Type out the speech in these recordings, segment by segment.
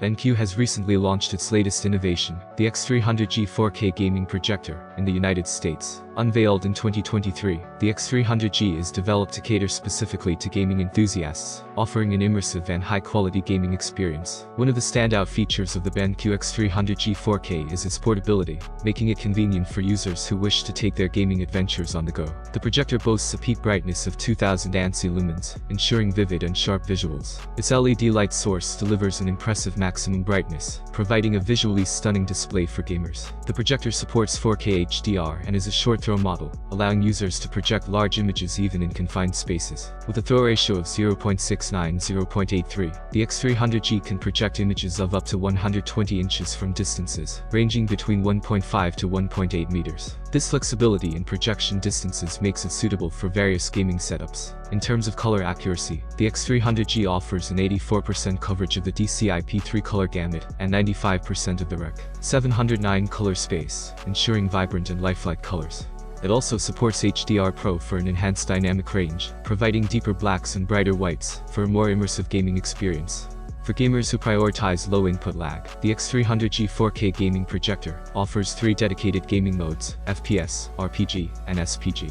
BenQ has recently launched its latest innovation, the X300G 4K gaming projector, in the United States. Unveiled in 2023, the X300G is developed to cater specifically to gaming enthusiasts, offering an immersive and high-quality gaming experience. One of the standout features of the BenQ X300G 4K is its portability, making it convenient for users who wish to take their gaming adventures on the go. The projector boasts a peak brightness of 2000 ANSI lumens, ensuring vivid and sharp visuals. Its LED light source delivers an impressive maximum brightness, providing a visually stunning display for gamers. The projector supports 4K HDR and is a short-throw model, allowing users to project large images even in confined spaces. With a throw ratio of 0.69-0.83, the X300G can project images of up to 120 inches from distances, ranging between 1.5 to 1.8 meters. This flexibility in projection distances makes it suitable for various gaming setups. In terms of color accuracy, the X300G offers an 84% coverage of the DCI-P3 color gamut and 95% of the Rec. 709 color space, ensuring vibrant and lifelike colors. It also supports HDR Pro for an enhanced dynamic range, providing deeper blacks and brighter whites for a more immersive gaming experience. For gamers who prioritize low input lag, the X300G 4K gaming projector offers 3 dedicated gaming modes: FPS, RPG, and SPG.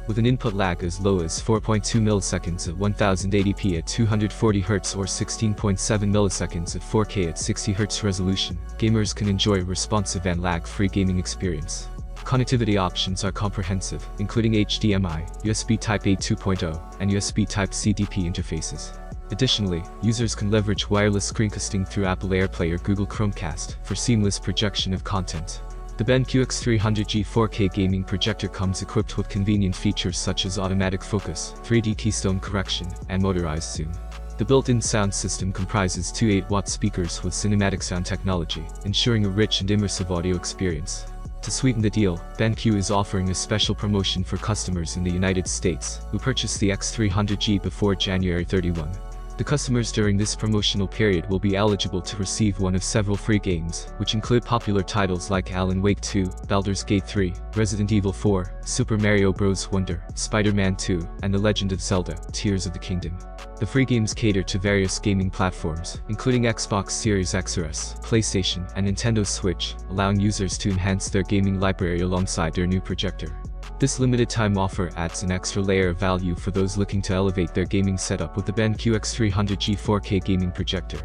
With an input lag as low as 4.2 milliseconds at 1080p at 240 Hz or 16.7 milliseconds at 4K at 60 Hz resolution, gamers can enjoy a responsive and lag-free gaming experience. Connectivity options are comprehensive, including HDMI, USB Type-A 2.0, and USB Type-C DP interfaces. Additionally, users can leverage wireless screencasting through Apple AirPlay or Google Chromecast for seamless projection of content. The BenQ X300G 4K gaming projector comes equipped with convenient features such as automatic focus, 3D keystone correction, and motorized zoom. The built-in sound system comprises two 8-watt speakers with cinematic sound technology, ensuring a rich and immersive audio experience. To sweeten the deal, BenQ is offering a special promotion for customers in the United States who purchase the X300G before January 31. The customers during this promotional period will be eligible to receive one of several free games, which include popular titles like Alan Wake 2, Baldur's Gate 3, Resident Evil 4, Super Mario Bros. Wonder, Spider-Man 2, and The Legend of Zelda: Tears of the Kingdom. The free games cater to various gaming platforms, including Xbox Series X or S, PlayStation, and Nintendo Switch, allowing users to enhance their gaming library alongside their new projector. This limited-time offer adds an extra layer of value for those looking to elevate their gaming setup with the BenQ X300G 4K gaming projector.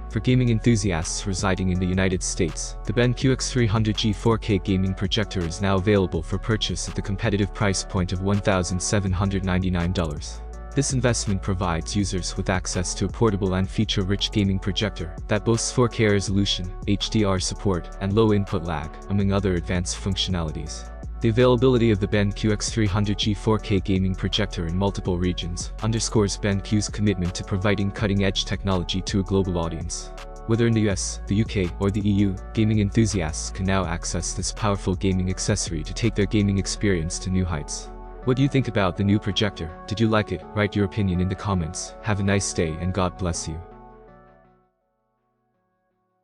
For gaming enthusiasts residing in the United States, the BenQ X300G 4K gaming projector is now available for purchase at the competitive price point of $1,799. This investment provides users with access to a portable and feature-rich gaming projector that boasts 4K resolution, HDR support, and low input lag, among other advanced functionalities. The availability of the BenQ X300G 4K gaming projector in multiple regions underscores BenQ's commitment to providing cutting-edge technology to a global audience. Whether in the US, the UK, or the EU, gaming enthusiasts can now access this powerful gaming accessory to take their gaming experience to new heights. What do you think about the new projector? Did you like it? Write your opinion in the comments. Have a nice day and God bless you.